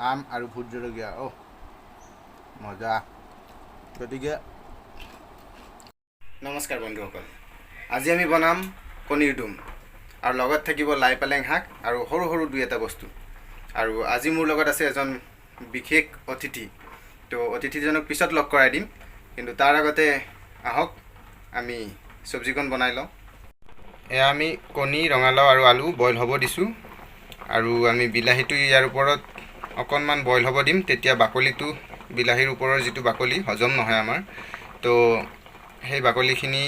আম আৰু ভোট জলকীয়া মজা। গতিকে নমস্কাৰ বন্ধুসকল, আজি আমি বনাম কণীৰ ডুম আৰু লগত থাকিব লাই পালেং শাক আৰু সৰু সৰু দুই এটা বস্তু। আৰু আজি মোৰ লগত আছে এজন বিশেষ অতিথি, তো অতিথিজনক পিছত লগ কৰাই দিম, কিন্তু তাৰ আগতে আহক আমি চব্জিখন বনাই লওঁ। এয়া আমি কণী, ৰঙালাও আৰু আলু বইল হ'ব দিছোঁ, আৰু আমি বিলাহীটো ইয়াৰ ওপৰত অকণমান বইল হ'ব দিম, তেতিয়া বাকলিটো বিলাহীৰ ওপৰৰ যিটো বাকলি হজম নহয় আমাৰ, তো সেই বাকলিখিনি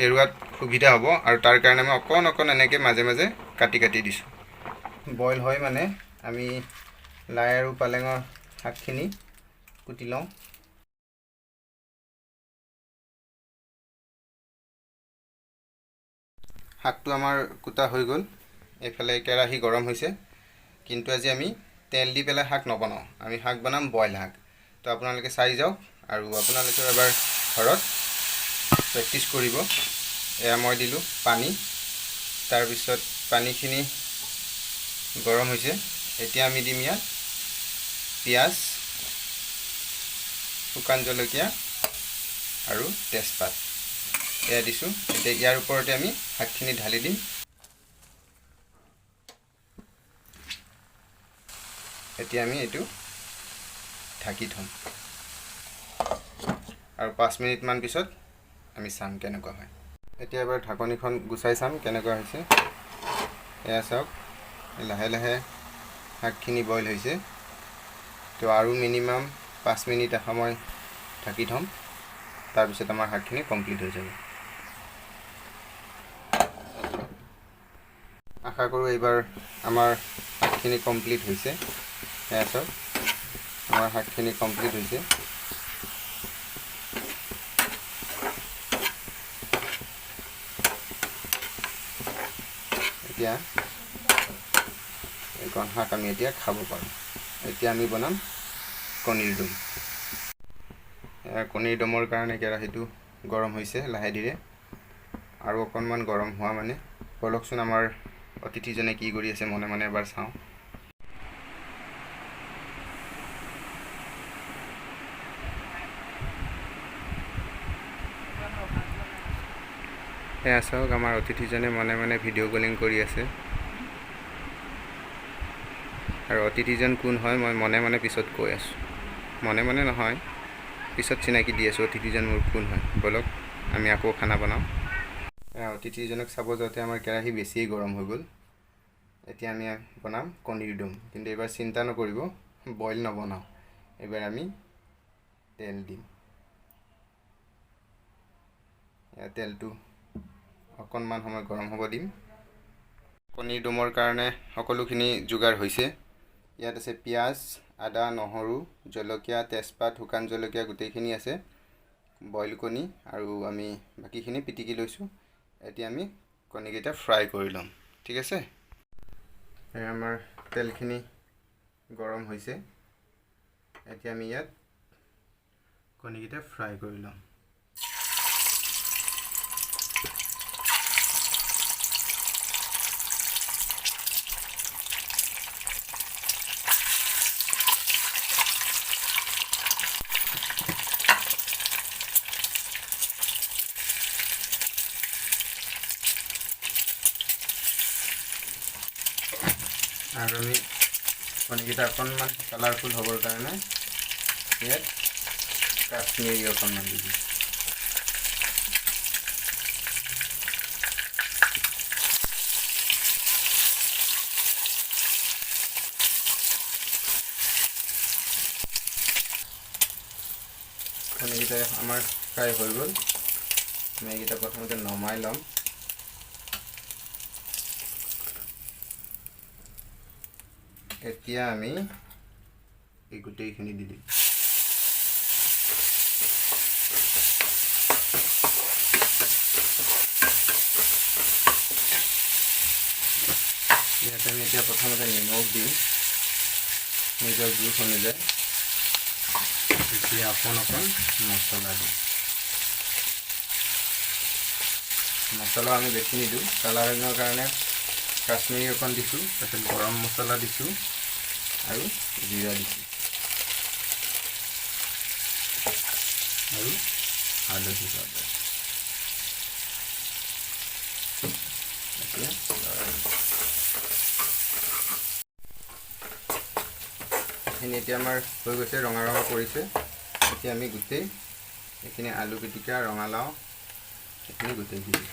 এৰুৱাত সুবিধা হ'ব, আৰু তাৰ কাৰণে আমি অকণ এনেকৈ মাজে মাজে কাটি দিছোঁ। বইল হয় মানে আমি লাই আৰু পালেঙৰ শাকখিনি কুটি লওঁ। শাকটো আমাৰ কুটা হৈ গ'ল। এইফালে কেৰাহী গৰম হৈছে, কিন্তু আজি আমি তেল দি পেলাই শাক নবনাওঁ, আমি শাক বনাম বইল শাক। তো আপোনালোকে চাই যাওক আৰু আপোনালোকেও এবাৰ ঘৰত প্ৰেক্টিছ কৰিব। এয়া মই দিলোঁ পানী, তাৰপিছত পানীখিনি গৰম হৈছে। এতিয়া আমি দিম ইয়াত পিঁয়াজ, শুকান জলকীয়া আৰু তেজপাত, এয়া দিছোঁ। এতিয়া ইয়াৰ ওপৰতে আমি শাকখিনি ঢালি দিম। এতিয়া আমি এইটো ঢাকি থ'ম আৰু 5 মিনিটমান পিছত আমি চাম কেনেকুৱা হয়। এতিয়া এবাৰ ঢাকনিখন গুচাই চাম কেনেকুৱা হৈছে। এয়া চাওক, লাহে লাহে শাকখিনি বইল হৈছে। তো আৰু মিনিমাম 5 মিনিট সময় ঢাকি থ'ম, তাৰপিছত আমাৰ শাকখিনি কমপ্লিট হৈ যাব। আশা কৰোঁ এইবাৰ আমাৰ শাকখিনি কমপ্লিট হৈছে। এয়া চাওক, আমাৰ শাকখিনি কমপ্লিট হৈছে। এতিয়া এইকণ শাক আমি এতিয়া খাব পাৰোঁ। এতিয়া আমি বনাম কণীৰ ডুম। কণীৰ ডুমৰ কাৰণে কেৰাহীটো গৰম হৈছে লাহে ধীৰে, আৰু অকণমান গৰম হোৱা মানে বলকচোন আমাৰ অতিথিজনে কি কৰি আছে মনে মনে এবাৰ চাওঁ। এয়া চাওক, আমাৰ অতিথিজনে মনে মনে ভিডিঅ' কলিং কৰি আছে। আৰু অতিথিজন কোন হয় মই মনে মনে পিছত কৈ আছোঁ। মনে মনে নহয়, পিছত চিনাকি দি আছোঁ অতিথিজন মোৰ কোন হয়। বলক আমি আকৌ খানা বনাওঁ। অতিথিজনক চাব যাওঁতে আমাৰ কেৰাহী বেছিয়ে গৰম হৈ গ'ল। এতিয়া আমি বনাম কণীৰ ডুম, কিন্তু এইবাৰ চিন্তা নকৰিব, বইল নবনাওঁ। এইবাৰ আমি তেল দিম। তেলটো অকণমান সময় গৰম হ'ব দিম। কণীৰ ডুমৰ কাৰণে সকলোখিনি যোগাৰ হৈছে। ইয়াত আছে পিঁয়াজ, আদা, নহৰু, জলকীয়া, তেজপাত, শুকান জলকীয়া গোটেইখিনি আছে, বইল কণী, আৰু আমি বাকীখিনি পিটিকি লৈছোঁ। এতিয়া আমি কণীকেইটা ফ্ৰাই কৰি ল'ম, ঠিক আছে। আমাৰ তেলখিনি গৰম হৈছে। এতিয়া আমি ইয়াত কণীকেইটা ফ্ৰাই কৰি ল'ম। আৰু আমি কণীকেইটা অকণমান কালাৰফুল হ'বৰ কাৰণে ইয়াত কাশ্মীৰী অকণমান দি দিম। কণীকেইটা আমাৰ ফ্ৰাই হৈ গ'ল। আমি এইকেইটা প্ৰথমতে নমাই ল'ম। এতিয়া আমি এই গোটেইখিনি দি দিম। ইয়াত আমি এতিয়া প্ৰথমতে নিমখ দিম নিজৰ জোখ অনুযায়ী। এতিয়া অকণ মছলা দিম। মছলা আমি বেছি নিদিওঁ, কালাৰিঙৰ কাৰণে কাশ্মীৰী অকণ দিছোঁ, তাৰপিছত গৰম মছলা দিছোঁ, আৰু জিৰা দিছোঁ আৰু হালধি পাউডাৰ। এতিয়া এইখিনি এতিয়া আমাৰ হৈ গৈছে, ৰঙা ৰঙা পৰিছে। এতিয়া আমি গোটেই এইখিনি আলু পিটিকা, ৰঙালাও এইখিনি গোটেই দিওঁ।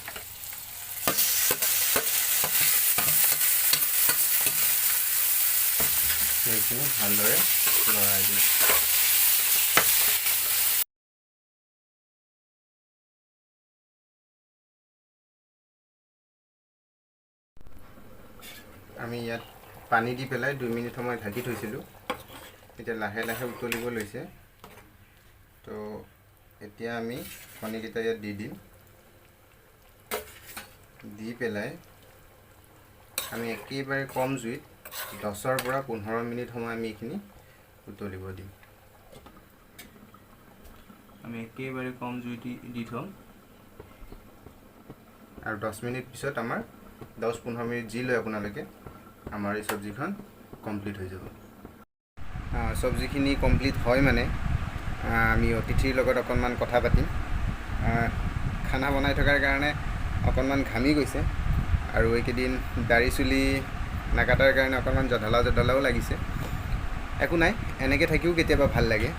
সেইখিনি ভালদৰে লৰাই দিওঁ। আমি ইয়াত পানী দি পেলাই 2 মিনিট সময় ঢাকি থৈছিলোঁ। এতিয়া লাহে লাহে উতলিব লৈছে। তো এতিয়া আমি কণীকেইটা ইয়াত দি দিম। দি পেলাই আমি একেবাৰে কম জুইত 10ৰ পৰা 15 মিনিট সময় আমি এইখিনি উতলিব দিম। আমি একেবাৰে কম জুইত দি থ'ম আৰু 10 মিনিট পিছত আমাৰ 10-15 মিনিট যি লয় আপোনালোকে, আমাৰ এই চব্জিখন কমপ্লিট হৈ যাব। চব্জিখিনি কমপ্লিট হয় মানে আমি অতিথিৰ লগত অকণমান কথা পাতিম। খানা বনাই থকাৰ কাৰণে অকণমান ঘামি গৈছে আৰু এইকেইদিন দাড়ি চুলি নাকাটাৰ কাৰণে অকণমান জধলাও লাগিছে। একো নাই, এনেকৈ থাকিও কেতিয়াবা ভাল লাগে।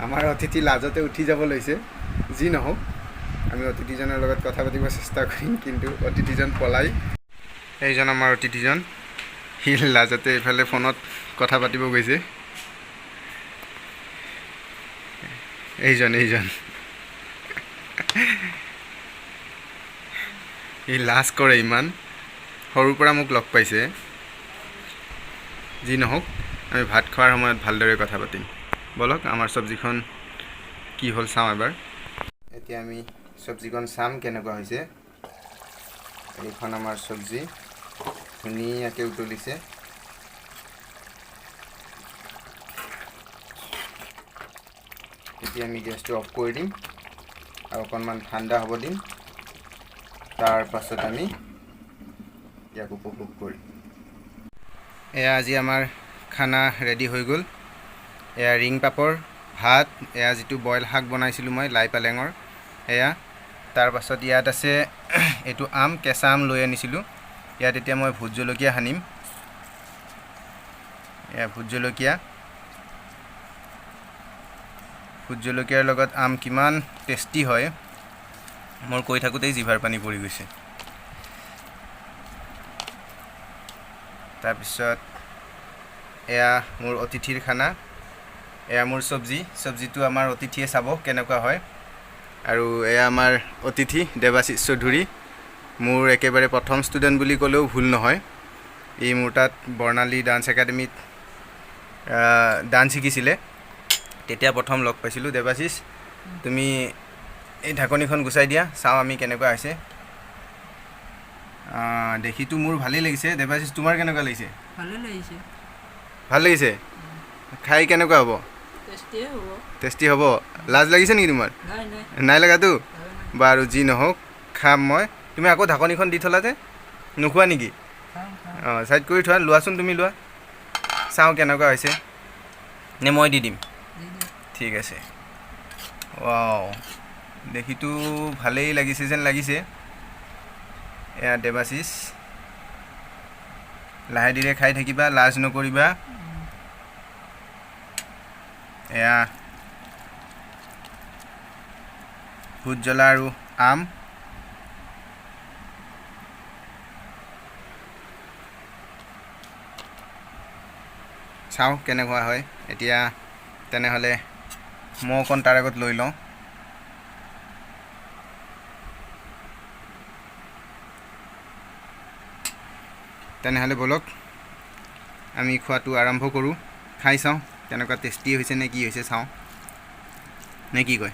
আমাৰ অতিথি লাজতে উঠি যাব লৈছে। যি নহওক, আমি অতিথিজনৰ লগত কথা পাতিব চেষ্টা কৰিম, কিন্তু অতিথিজন পলাই। এইজন আমাৰ অতিথিজন, সি লাজতে এইফালে ফোনত কথা পাতিব গৈছে। এইজন সি লাজ কৰে ইমান, সৰুৰ পৰা মোক লগ পাইছে। যি নহওক, আমি ভাত খোৱাৰ সময়ত ভালদৰে কথা পাতিম। বলক আমাৰ চব্জিখন কি হ'ল চাওঁ এবাৰ। এতিয়া আমি চব্জিখন চাম কেনেকুৱা হৈছে। এইখন আমাৰ চব্জি ধুনীয়াকৈ উতলিছে। এতিয়া আমি গেছটো অফ কৰি দিম আৰু অকণমান ঠাণ্ডা হ'ব দিম। তাৰ পাছত আমি ইয়াক উপভোগ কৰিম। এয়া আজি আমাৰ খানা ৰেডি হৈ গ'ল। এয়া ৰিং পাপৰ, ভাত, এয়া যিটো বইল শাক বনাইছিলোঁ মই লাই পালেঙৰ, এয়া। তাৰ পাছত ইয়াত আছে এইটো আম, কেঁচা আম লৈ আনিছিলোঁ। ইয়াত এতিয়া মই ভোট জলকীয়া সানিম। এয়া ভোট জলকীয়াৰ লগত আম কিমান টেষ্টি হয়, মোৰ কৈ থাকোঁতেই জিভাৰ পানী পৰি গৈছে। তাৰপিছত এয়া মোৰ অতিথিৰ খানা, এয়া মোৰ চব্জিটো আমাৰ অতিথিয়ে চাব কেনেকুৱা হয়। আৰু এয়া আমাৰ অতিথি দেৱাশিষ চৌধুৰী, মোৰ একেবাৰে প্ৰথম ষ্টুডেণ্ট বুলি ক'লেও ভুল নহয়। ই মোৰ তাত বৰ্ণালী ডান্স একাডেমীত ডান্স শিকিছিলে, তেতিয়া প্ৰথম লগ পাইছিলোঁ। দেৱাশিষ, তুমি এই ঢাকনিখন গুচাই দিয়া, চাওঁ আমি কেনেকুৱা হৈছে। দেখিতো মোৰ ভালেই লাগিছে। দেৱাশিষ, তোমাৰ কেনেকুৱা লাগিছে? ভাল লাগিছে। খাই কেনেকুৱা হ'ব? টেষ্টি হ'ব। লাজ লাগিছে নেকি তোমাৰ? নাই লগাতো? বাৰু যি নহওক, খাম মই। তুমি আকৌ ঢাকনিখন দি থ'লা যে, নোখোৱা নেকি? ছাইড কৰি থোৱা, লোৱাচোন, তুমি লোৱা, চাওঁ কেনেকুৱা হৈছে। নে মই দি দিম? ঠিক আছে। ৱাও, দেখিতো ভালেই লাগিছে যেন লাগিছে। এয়া দেৱাশিষ, লাহে ধীৰে খাই থাকিবা, লাজ নকৰিবা। এয়া ভোট জ্বলা আৰু আম। চাওঁ কেনেকুৱা হয়। এতিয়া তেনেহ'লে মই অকণ তাৰ আগত লৈ লওঁ। তেনেহ'লে বলক আমি খোৱাটো আৰম্ভ কৰোঁ। খাই চাওঁ কেনেকুৱা টেষ্টি হৈছে নে কি হৈছে, চাওঁ নে কি কয়।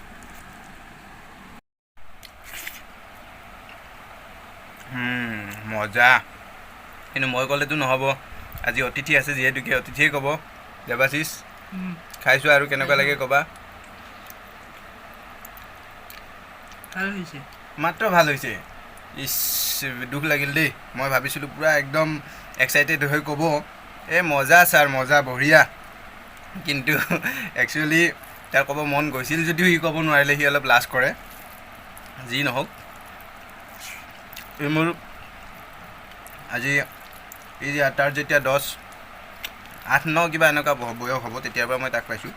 মজা। কিন্তু মই ক'লেতো নহ'ব, আজি অতিথি আছে যিহেতুকে অতিথিয়ে ক'ব। দেৱাশিষ, খাইছোঁ আৰু কেনেকুৱা লাগে ক'বা। মাত্ৰ ভাল হৈছে। ইছ, দুখ লাগিল দেই। মই ভাবিছিলোঁ পূৰা একদম এক্সাইটেড হৈ ক'ব, মজা ছাৰ মজা বঢ়িয়া কিন্তু একচুৱেলি তাৰ ক'ব মন গৈছিল যদিও সি ক'ব নোৱাৰিলে সি অলপ লাজ কৰে যি নহওক এই মোৰ আজি এই তাৰ যেতিয়া 8-9 কিবা এনেকুৱা বয়স হ'ব তেতিয়াৰ পৰা মই তাক পাইছোঁ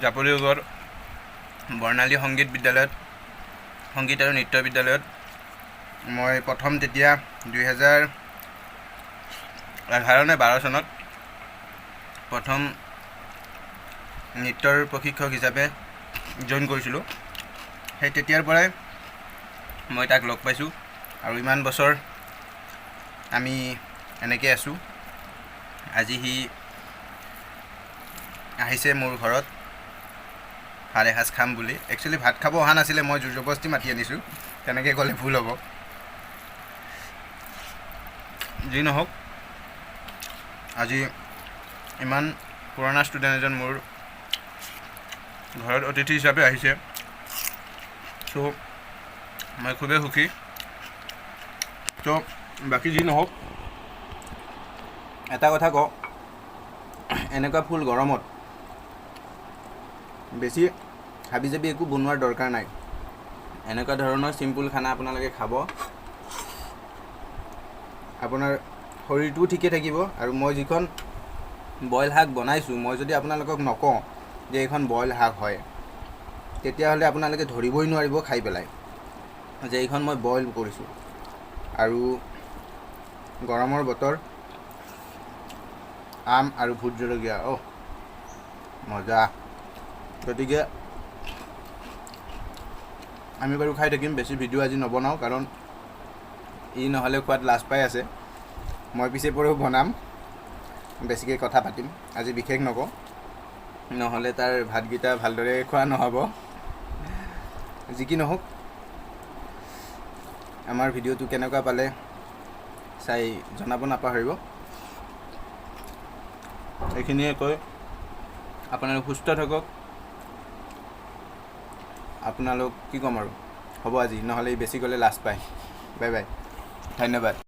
জাপৰিগড় বৰ্ণালী সংগীত বিদ্যালয়ত সংগীত আৰু নৃত্য বিদ্যালয়ত মই প্ৰথম তেতিয়া 2011 নে 12 চনত প্ৰথম নৃত্যৰ প্ৰশিক্ষক হিচাপে জইন কৰিছিলোঁ সেই তেতিয়াৰ পৰাই মই তাক লগ পাইছোঁ আৰু ইমান বছৰ আমি এনেকৈ আছোঁ আজি সি আহিছে মোৰ ঘৰত ভাত এসাঁজ খাম বুলি একচুৱেলি ভাত খাব অহা নাছিলে মই জোৰ জবৰদস্তি মাতি আনিছোঁ তেনেকৈ ক'লে ভুল হ'ব যি নহওক আজি ইমান পুৰণা ষ্টুডেণ্ট এজন মোৰ ঘৰত অতিথি হিচাপে আহিছে চ' মই খুবেই সুখী ত' বাকী যি নহওক এটা কথা কওঁ এনেকুৱা ফুল গৰমত বেছি হাবি জাবি একো বনোৱাৰ দৰকাৰ নাই এনেকুৱা ধৰণৰ চিম্পুল খানা আপোনালোকে খাব আপোনাৰ শৰীৰটোও ঠিকে থাকিব আৰু মই যিখন বইল শাক বনাইছোঁ মই যদি আপোনালোকক নকওঁ যে এইখন বইল শাক হয় তেতিয়াহ'লে আপোনালোকে ধৰিবই নোৱাৰিব খাই পেলাই যে এইখন মই বইল কৰিছোঁ আৰু গৰমৰ বতৰ আম আৰু ভোট জলকীয়া মজা গতিকে আমি বাৰু খাই থাকিম বেছি ভিডিঅ' আজি নবনাওঁ কাৰণ ই নহ'লে খোৱাত লাজ পাই আছে মই পিছে পৰেও বনাম বেছিকৈ কথা পাতিম আজি বিশেষ নকওঁ নহ'লে তাৰ ভাতকেইটা ভালদৰে খোৱা নহ'ব যি কি নহওক আমাৰ ভিডিঅ'টো কেনেকুৱা পালে চাই জনাব নাপাহৰিব এইখিনিয়ে কৈ আপোনালোক সুস্থ থাকক আপোনালোক কি ক'ম আৰু হ'ব আজি নহ'লে বেছি গ'লে লাজ পায় বাই বাই ধন্যবাদ